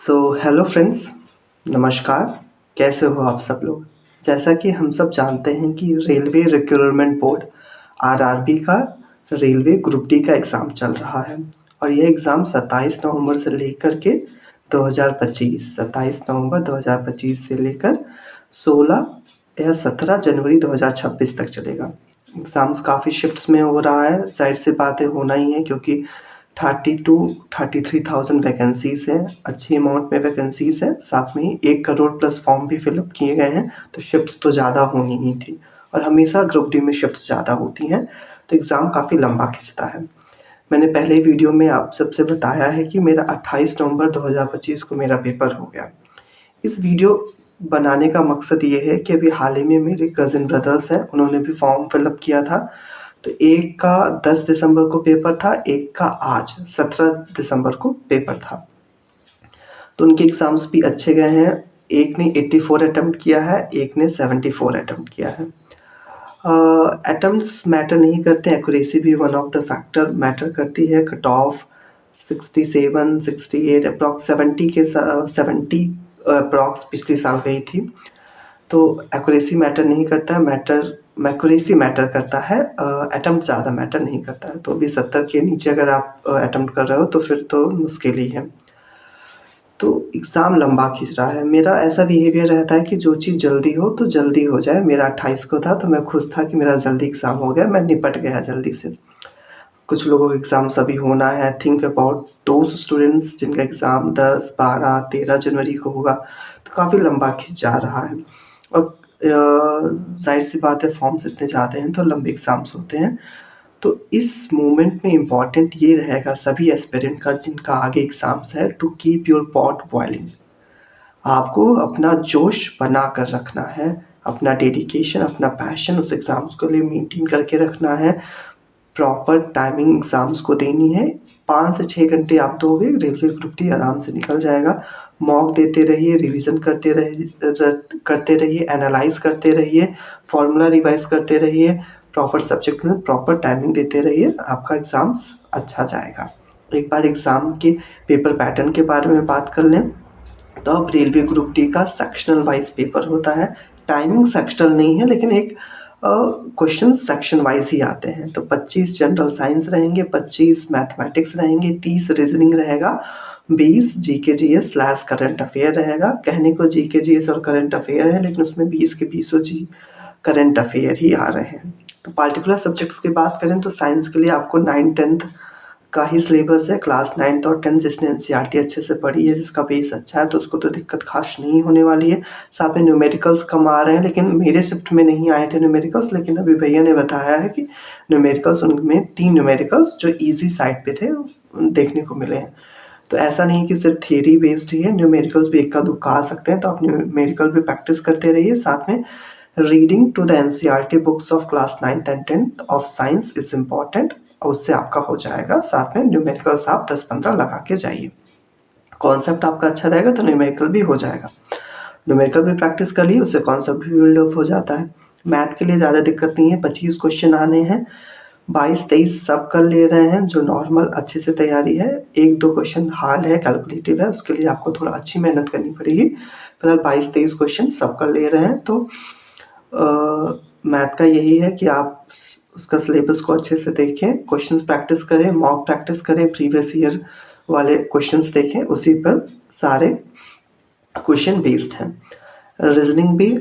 Hello friends, नमस्कार। कैसे हो आप सब लोग? जैसा कि हम सब जानते हैं कि रेलवे रिक्रूटमेंट बोर्ड आरआरबी का रेलवे ग्रुप डी का एग्ज़ाम चल रहा है और यह एग्ज़ाम 27 नवंबर से लेकर के 2025 27 नवंबर 2025 से लेकर 16 या 17 जनवरी 2026 तक चलेगा। एग्ज़ाम्स काफ़ी शिफ्ट्स में हो रहा है, ज़ाहिर सी बात है, होना ही है क्योंकि 33,000 वैकेंसीज़ हैं, अच्छी अमाउंट में वैकेंसीज़ हैं, साथ में ही 1 करोड़ प्लस फॉर्म भी फिलअप किए गए हैं, तो शिफ्ट्स तो ज़्यादा होनी ही थी और हमेशा ग्रुप डी में शिफ्ट्स ज़्यादा होती हैं, तो एग्ज़ाम काफ़ी लंबा खिंचता है। मैंने पहले वीडियो में आप सबसे बताया है कि मेरा 28 नवंबर 2025 को मेरा पेपर हो गया। इस वीडियो बनाने का मकसद ये है कि अभी हाल ही में मेरे कज़िन ब्रदर्स हैं, उन्होंने भी फॉर्म फिलअप किया था। तो एक का 10 दिसंबर को पेपर था, एक का आज 17 दिसंबर को पेपर था। तो उनके एग्ज़ाम्स भी अच्छे गए हैं। एक ने 84 अटेम्प्ट किया है, एक ने 74 अटेम्प्ट किया है। अटेम्प्ट्स मैटर नहीं करते, एक्यूरेसी भी one of the factor matter करती है। कट ऑफ 67, 68 अप्रॉक्स 70 के 70 अप्रॉक्स पिछले साल गई थी। तो एक्यूरेसी मैटर नहीं करता है, एक्यूरेसी मैटर करता है, अटेम्प्ट ज़्यादा मैटर नहीं करता है। तो अभी 70 के नीचे अगर आप अटेम्प्ट कर रहे हो तो फिर तो मुश्किल ही है। तो एग्ज़ाम लंबा खींच रहा है। मेरा ऐसा बिहेवियर रहता है कि जो चीज़ जल्दी हो तो जल्दी हो जाए। मेरा 28 को था तो मैं खुश था कि मेरा जल्दी एग्ज़ाम हो गया, मैं निपट गया जल्दी से। कुछ लोगों का एग्ज़ाम्स अभी होना है। थिंक अबाउट दोज़ स्टूडेंट्स जिनका एग्ज़ाम 10, 12, 13 जनवरी को होगा, तो काफ़ी लंबा खिंच जा रहा है। और ज़ाहिर सी बात है, फॉर्म्स इतने ज़्यादा हैं तो लंबे एग्ज़ाम्स होते हैं। तो इस मोमेंट में इम्पॉर्टेंट ये रहेगा सभी एस्पिरेंट का जिनका आगे एग्ज़ाम्स है, to keep your pot boiling. आपको अपना जोश बना कर रखना है, अपना डेडिकेशन, अपना पैशन उस एग्ज़ाम्स के लिए मेंटेन करके रखना है। प्रॉपर टाइमिंग एग्ज़ाम्स को देनी है। 5 से 6 घंटे आप दोगे, रेलवे ग्रुप डी आराम से निकल जाएगा। मॉक देते रहिए, रिवीजन करते रहिए, एनालाइज़ करते रहिए, फार्मूला रिवाइज़ करते रहिए, प्रॉपर सब्जेक्ट में प्रॉपर टाइमिंग देते रहिए, आपका एग्ज़ाम्स अच्छा जाएगा। एक बार एग्ज़ाम के पेपर पैटर्न के बारे में बात कर लें तो अब रेलवे ग्रुप डी का सेक्शनल वाइज पेपर होता है। टाइमिंग सेक्शनल नहीं है, लेकिन एक क्वेश्चन सेक्शन वाइज ही आते हैं। तो 25 जनरल साइंस रहेंगे, 25 मैथमेटिक्स रहेंगे, 30 रीजनिंग रहेगा, 20 GK GS slash current affair रहेगा। कहने को जीके जीएस और करंट अफेयर है, लेकिन उसमें 20 के 20 जी करंट अफेयर ही आ रहे हैं। तो पार्टिकुलर सब्जेक्ट्स की बात करें तो साइंस के लिए आपको 9-10 का ही सिलेबस है। क्लास 9th और 10th जिसने एनसीईआरटी अच्छे से पढ़ी है, जिसका बेस अच्छा है, तो उसको तो दिक्कत खास नहीं होने वाली है। साथ में न्यूमेरिकल्स कम आ रहे हैं, लेकिन मेरे शिफ्ट में नहीं आए थे न्यूमेरिकल्स, लेकिन अभी भैया ने बताया है कि न्यूमेरिकल्स, उनमें 3 न्यूमेरिकल्स जो ईजी साइड पे थे देखने को मिले हैं। तो ऐसा नहीं कि सिर्फ थियरी बेस्ड ही है, न्यूमेरिकल्स भी इक्का दुक्का आ सकते हैं, तो आप न्यूमेरिकल भी प्रैक्टिस करते रहिए। साथ में reading to the NCERT books of class 9th and 10th of science is important, उससे आपका हो जाएगा। साथ में न्यूमेरिकल्स आप 10-15 लगा के जाइए। कॉन्सेप्ट आपका अच्छा रहेगा तो न्यूमेरिकल भी हो जाएगा। न्यूमेरिकल भी प्रैक्टिस कर लिए, उससे कॉन्सेप्ट भी बिल्डअप हो जाता है। मैथ के लिए ज़्यादा दिक्कत नहीं है, 25 क्वेश्चन आने हैं, 22-23 सब कर ले रहे हैं जो नॉर्मल अच्छे से तैयारी है। 1-2 क्वेश्चन हार्ड है, कैलकुलेटिव है, उसके लिए आपको थोड़ा अच्छी मेहनत करनी पड़ेगी। फिलहाल 22-23 क्वेश्चन सब कर ले रहे हैं। तो मैथ का यही है कि आप उसका सिलेबस को अच्छे से देखें, क्वेश्चंस प्रैक्टिस करें, मॉक प्रैक्टिस करें, प्रीवियस ईयर वाले क्वेश्चंस देखें, उसी पर सारे क्वेश्चन बेस्ड हैं। रीजनिंग भी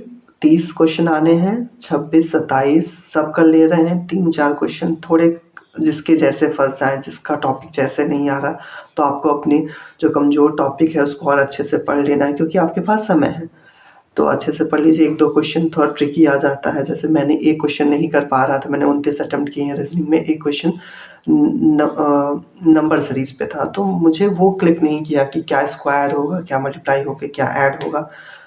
30 क्वेश्चन आने हैं, 26, 27 सब कर ले रहे हैं। 3-4 क्वेश्चन थोड़े जिसके जैसे फंस जाए, जिसका टॉपिक जैसे नहीं आ रहा, तो आपको अपनी जो कमज़ोर टॉपिक है उसको और अच्छे से पढ़ लेना है, क्योंकि आपके पास समय है। तो अच्छे से पढ़ लीजिए। 1-2 क्वेश्चन थोड़ा ट्रिकी आ जाता है, जैसे मैंने एक क्वेश्चन नहीं कर पा रहा था, मैंने 29 अटेम्प्ट किए हैं रीजनिंग में। एक क्वेश्चन नंबर सीरीज़ पे था, तो मुझे वो क्लिक नहीं किया कि क्या स्क्वायर होगा, क्या मल्टीप्लाई होगा, क्या ऐड होगा।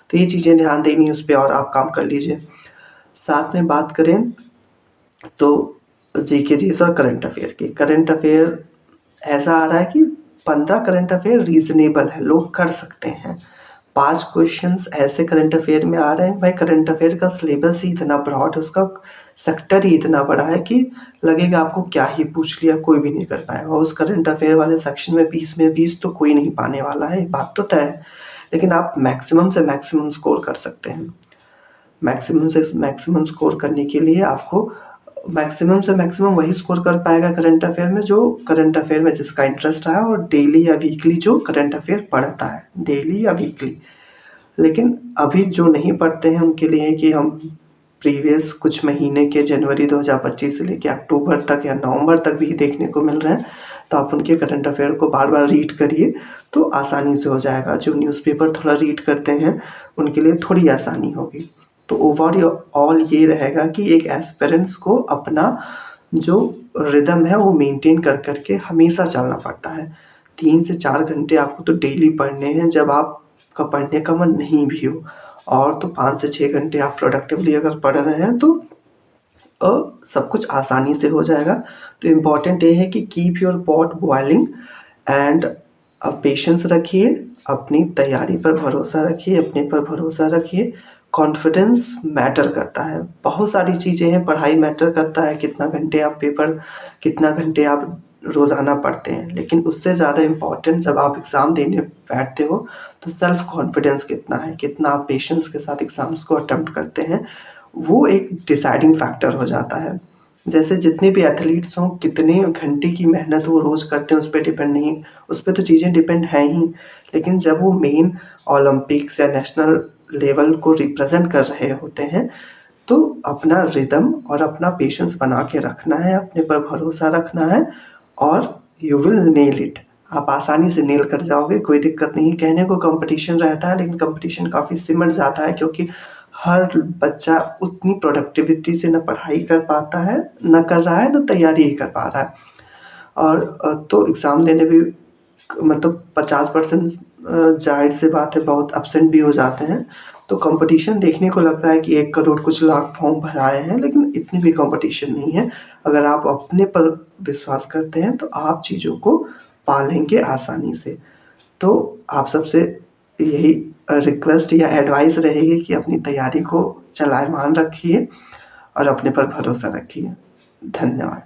तो ये चीज़ें ध्यान देनी है उस पर, और आप काम कर लीजिए। साथ में बात करें तो जीके जीएस और करंट अफेयर की। करंट अफेयर ऐसा आ रहा है कि 15 करंट अफेयर रीजनेबल है, लोग कर सकते हैं। 5 क्वेश्चंस ऐसे करंट अफेयर में आ रहे हैं, भाई करंट अफेयर का सिलेबस ही इतना ब्रॉड है, उसका सेक्टर ही इतना बड़ा है कि लगेगा आपको क्या ही पूछ लिया, कोई भी नहीं कर पाएगा। उस करंट अफेयर वाले सेक्शन में 20 में 20 तो कोई नहीं पाने वाला है, ये बात तो तय है। लेकिन आप मैक्सिमम से मैक्सिमम स्कोर कर सकते हैं। मैक्सिमम से मैक्सिमम स्कोर करने के लिए आपको मैक्सिमम से मैक्सिमम वही स्कोर कर पाएगा करंट अफेयर में जो करंट अफेयर में जिसका इंटरेस्ट है, और डेली या वीकली जो करंट अफेयर पढ़ता है, डेली या वीकली। लेकिन अभी जो नहीं पढ़ते हैं उनके लिए है कि हम प्रीवियस कुछ महीने के जनवरी 2025 से लेके अक्टूबर तक या नवंबर तक भी देखने को मिल रहे हैं, तो आप उनके करंट अफेयर को बार बार रीड करिए तो आसानी से हो जाएगा। जो न्यूज़पेपर थोड़ा रीड करते हैं उनके लिए थोड़ी आसानी होगी। तो ओवरऑल ये रहेगा कि एक एस्पिरेंट्स को अपना जो रिदम है वो मेंटेन कर करके हमेशा चलना पड़ता है। 3 से 4 घंटे आपको तो डेली पढ़ने हैं, जब आपका पढ़ने का मन नहीं भी हो। और तो 5 से 6 घंटे आप प्रोडक्टिवली अगर पढ़ रहे हैं तो सब कुछ आसानी से हो जाएगा। तो इम्पॉर्टेंट ये है कि keep your pot boiling and patience रखिए, अपनी तैयारी पर भरोसा रखिए, अपने पर भरोसा रखिए। कॉन्फिडेंस मैटर करता है, बहुत सारी चीज़ें हैं, पढ़ाई मैटर करता है, कितना घंटे आप रोज़ाना पढ़ते हैं, लेकिन उससे ज़्यादा इम्पॉर्टेंट जब आप एग्ज़ाम देने बैठते हो तो सेल्फ कॉन्फिडेंस कितना है, कितना आप पेशेंस के साथ एग्ज़ाम्स को अटेम्प्ट करते हैं, वो एक डिसाइडिंग फैक्टर हो जाता है। जैसे जितने भी एथलीट्स हों, कितने घंटे की मेहनत वो रोज़ करते हैं, उस पे डिपेंड नहीं, उस पे तो चीज़ें डिपेंड हैं ही। लेकिन जब वो मेन ओलंपिक्स या नेशनल लेवल को रिप्रेजेंट कर रहे होते हैं, तो अपना रिदम और अपना पेशेंस बना के रखना है, अपने पर भरोसा रखना है और यू विल नेल इट। आप आसानी से नेल कर जाओगे, कोई दिक्कत नहीं। कहने को कंपटीशन रहता है, लेकिन कंपटीशन काफ़ी सिमट जाता है, क्योंकि हर बच्चा उतनी प्रोडक्टिविटी से ना पढ़ाई कर पाता है, ना कर रहा है, ना तैयारी ही कर पा रहा है। और तो एग्ज़ाम देने भी मतलब 50% ज़ाहिर सी बात है बहुत एब्सेंट भी हो जाते हैं। तो कंपटीशन देखने को लगता है कि 1 करोड़ कुछ लाख फॉर्म भराए हैं, लेकिन इतनी भी कंपटीशन नहीं है। अगर आप अपने पर विश्वास करते हैं तो आप चीज़ों को पा लेंगे आसानी से। तो आप सबसे यही रिक्वेस्ट या एडवाइस रहेगी कि अपनी तैयारी को चलाएमान रखिए और अपने पर भरोसा रखिए। धन्यवाद।